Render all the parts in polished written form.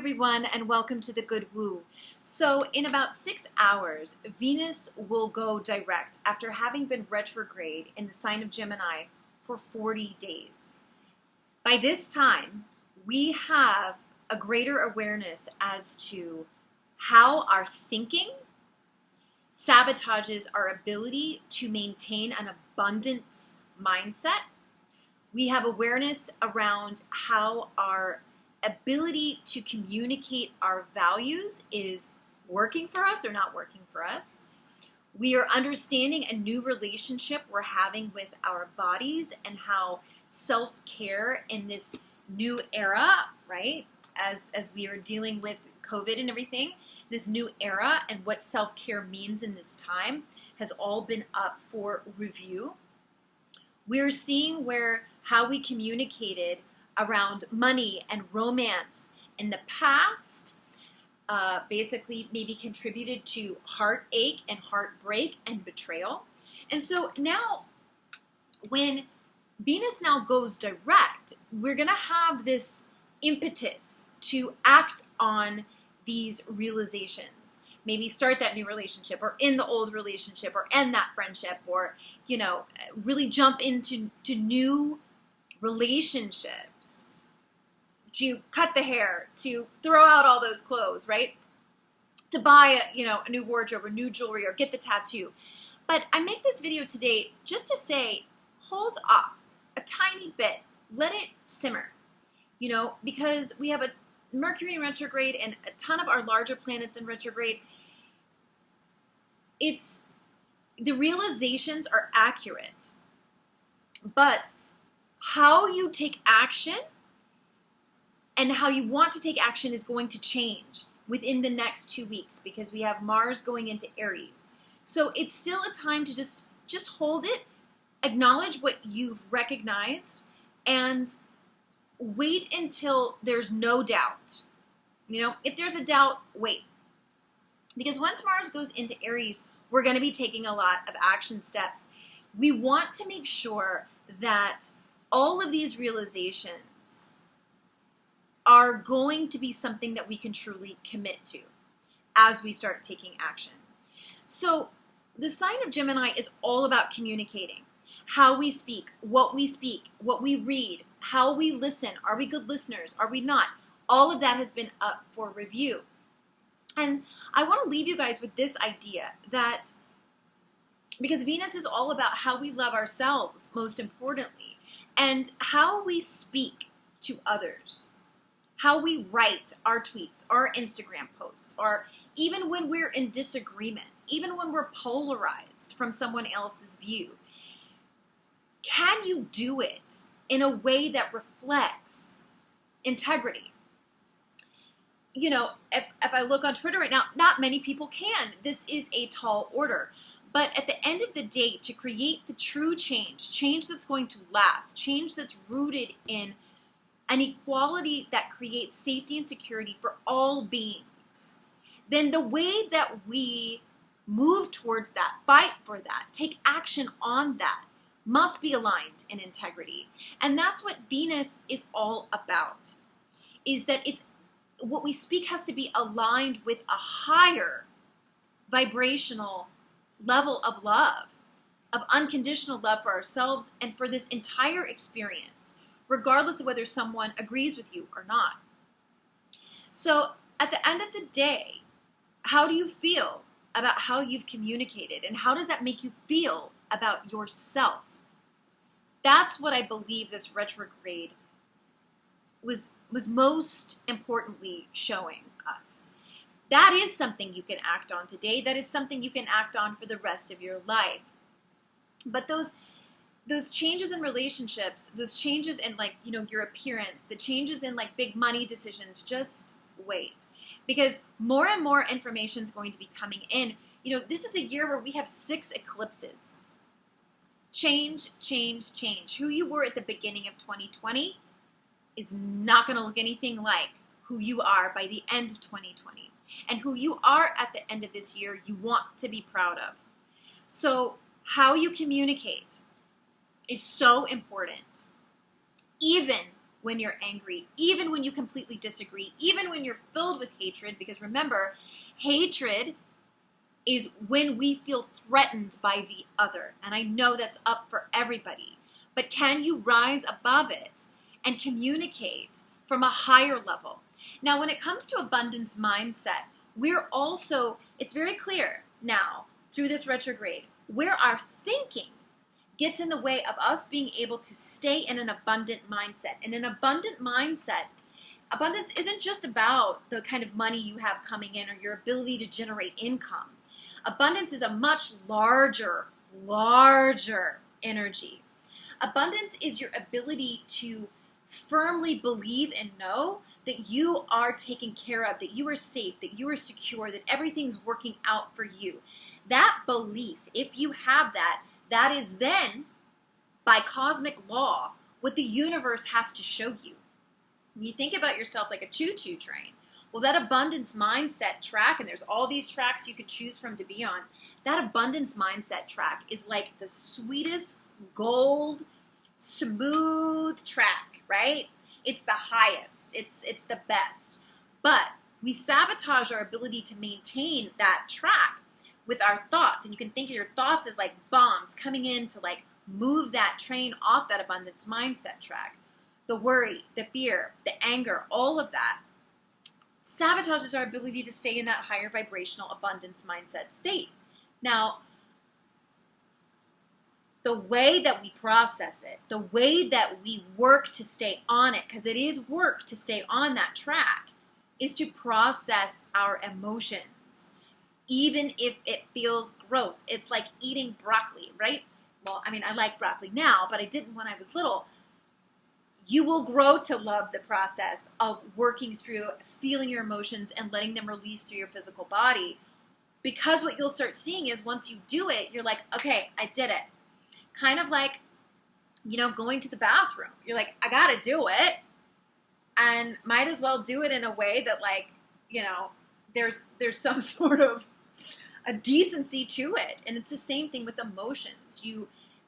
everyone, and welcome to the Good Woo. So in about 6 hours, Venus will go direct after having been retrograde in the sign of Gemini for 40 days. By this time, we have a greater awareness as to how our thinking sabotages our ability to maintain an abundance mindset. We have awareness around how our ability to communicate our values is working for us or not working for us. We are understanding a new relationship we're having with our bodies and how self-care in this new era, right? As we are dealing with COVID and everything, this new era and what self-care means in this time has all been up for review. We're seeing where how we communicated around money and romance in the past basically maybe contributed to heartache and heartbreak and betrayal. And so now when Venus now goes direct, we're going to have this impetus to act on these realizations. Maybe start that new relationship or end the old relationship or end that friendship or, really jump into new relationships, to cut the hair, to throw out all those clothes, right? To buy a new wardrobe or new jewelry or get the tattoo. But I make this video today just to say, hold off a tiny bit, let it simmer, because we have a Mercury in retrograde and a ton of our larger planets in retrograde. The realizations are accurate, but how you take action and how you want to take action is going to change within the next 2 weeks because we have Mars going into Aries. So it's still a time to just hold it, acknowledge what you've recognized, and wait until there's no doubt. If there's a doubt, wait. Because once Mars goes into Aries, we're going to be taking a lot of action steps. We want to make sure that all of these realizations are going to be something that we can truly commit to as we start taking action. So the sign of Gemini is all about communicating. How we speak, what we read, how we listen. Are we good listeners? Are we not? All of that has been up for review. And I want to leave you guys with this idea that because Venus is all about how we love ourselves, most importantly, and how we speak to others, how we write our tweets, our Instagram posts, or even when we're in disagreement, even when we're polarized from someone else's view. Can you do it in a way that reflects integrity? If I look on Twitter right now, not many people can. This is a tall order. But at the end of the day, to create the true change that's going to last, change that's rooted in an equality that creates safety and security for all beings, then the way that we move towards that, fight for that, take action on that, must be aligned in integrity. And that's what Venus is all about, is that what we speak has to be aligned with a higher vibrational level of love, of unconditional love for ourselves and for this entire experience, regardless of whether someone agrees with you or not. So at the end of the day, how do you feel about how you've communicated, and how does that make you feel about yourself? That's what I believe this retrograde was most importantly showing us. That is something you can act on today. That is something you can act on for the rest of your life. But those changes in relationships, those changes in your appearance, the changes in big money decisions, just wait. Because more and more information is going to be coming in. This is a year where we have 6 eclipses. Change, change, change. Who you were at the beginning of 2020 is not going to look anything like who you are by the end of 2020. And who you are at the end of this year, you want to be proud of. So how you communicate is so important. Even when you're angry, even when you completely disagree, even when you're filled with hatred, because remember, hatred is when we feel threatened by the other. And I know that's up for everybody. But can you rise above it and communicate from a higher level? Now, when it comes to abundance mindset, it's very clear now through this retrograde where our thinking gets in the way of us being able to stay in an abundant mindset. And an abundant mindset, abundance isn't just about the kind of money you have coming in or your ability to generate income. Abundance is a much larger energy. Abundance is your ability to firmly believe and know that you are taken care of, that you are safe, that you are secure, that everything's working out for you. That belief, if you have that, that is then, by cosmic law, what the universe has to show you. When you think about yourself like a choo-choo train, well, that abundance mindset track, and there's all these tracks you could choose from to be on, that abundance mindset track is like the sweetest, gold, smooth track, right? It's the highest. It's the best. But we sabotage our ability to maintain that track with our thoughts. And you can think of your thoughts as like bombs coming in to like move that train off that abundance mindset track. The worry, the fear, the anger, all of that sabotages our ability to stay in that higher vibrational abundance mindset state. Now, the way that we process it, the way that we work to stay on it, because it is work to stay on that track, is to process our emotions, even if it feels gross. It's like eating broccoli, right? Well, I mean, I like broccoli now, but I didn't when I was little. You will grow to love the process of working through, feeling your emotions and letting them release through your physical body. Because what you'll start seeing is once you do it, you're like, okay, I did it. Kind of like, going to the bathroom. You're like, I got to do it. And might as well do it in a way that there's some sort of a decency to it. And it's the same thing with emotions.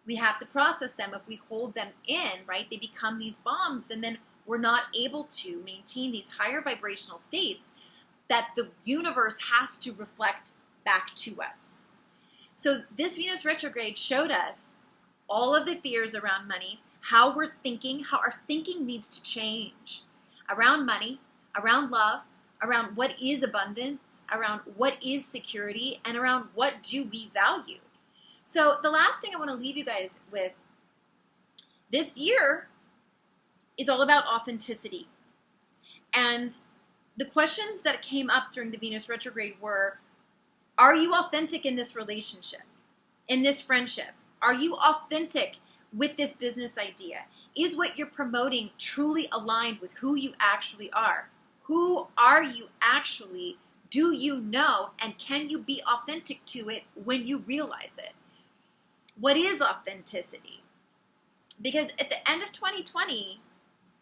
We have to process them. If we hold them in, right, they become these bombs, then we're not able to maintain these higher vibrational states that the universe has to reflect back to us. So this Venus retrograde showed us all of the fears around money, how we're thinking, how our thinking needs to change around money, around love, around what is abundance, around what is security, and around what do we value. So the last thing I want to leave you guys with, this year is all about authenticity. And the questions that came up during the Venus retrograde were, are you authentic in this relationship, in this friendship? Are you authentic with this business idea? Is what you're promoting truly aligned with who you actually are? Who are you actually? Do you know? And can you be authentic to it when you realize it? What is authenticity? Because at the end of 2020,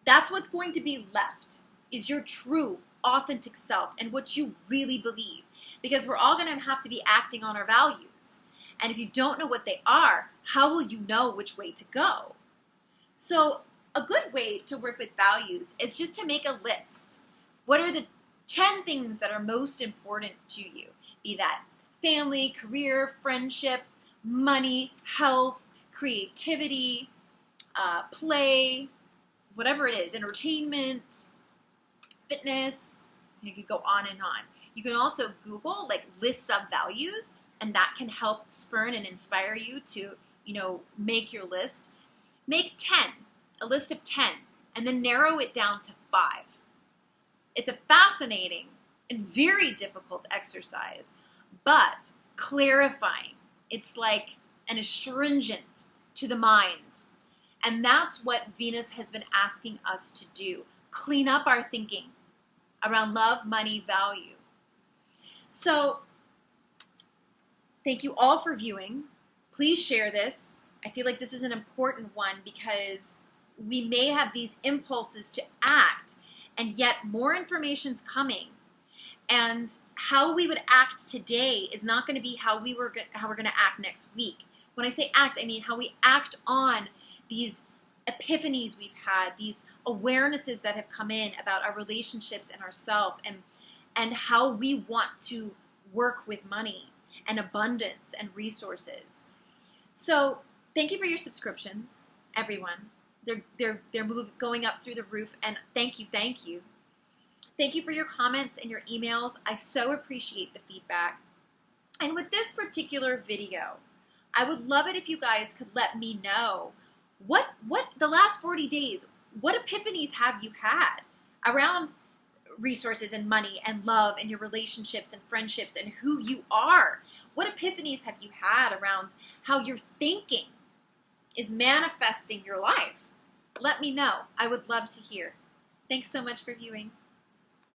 that's what's going to be left, is your true, authentic self and what you really believe. Because we're all going to have to be acting on our values. And if you don't know what they are, how will you know which way to go? So a good way to work with values is just to make a list. What are the 10 things that are most important to you? Be that family, career, friendship, money, health, creativity, play, whatever it is, entertainment, fitness. You could go on and on. You can also Google lists of values, and that can help spurn and inspire you to, make your list. Make 10, a list of 10, and then narrow it down to 5. It's a fascinating and very difficult exercise, but clarifying. It's like an astringent to the mind. And that's what Venus has been asking us to do. Clean up our thinking around love, money, value. So, thank you all for viewing. Please share this. I feel like this is an important one because we may have these impulses to act, and yet more information's coming. And how we would act today is not going to be how we're going to act next week. When I say act, I mean how we act on these epiphanies we've had, these awarenesses that have come in about our relationships and ourselves, and how we want to work with money and abundance and resources. So thank you for your subscriptions, everyone. They're going up through the roof, and thank you. Thank you for your comments and your emails. I so appreciate the feedback. And with this particular video, I would love it if you guys could let me know what the last 40 days, what epiphanies have you had around resources and money and love and your relationships and friendships and who you are? What epiphanies have you had around how your thinking is manifesting your life? Let me know. I would love to hear. Thanks so much for viewing.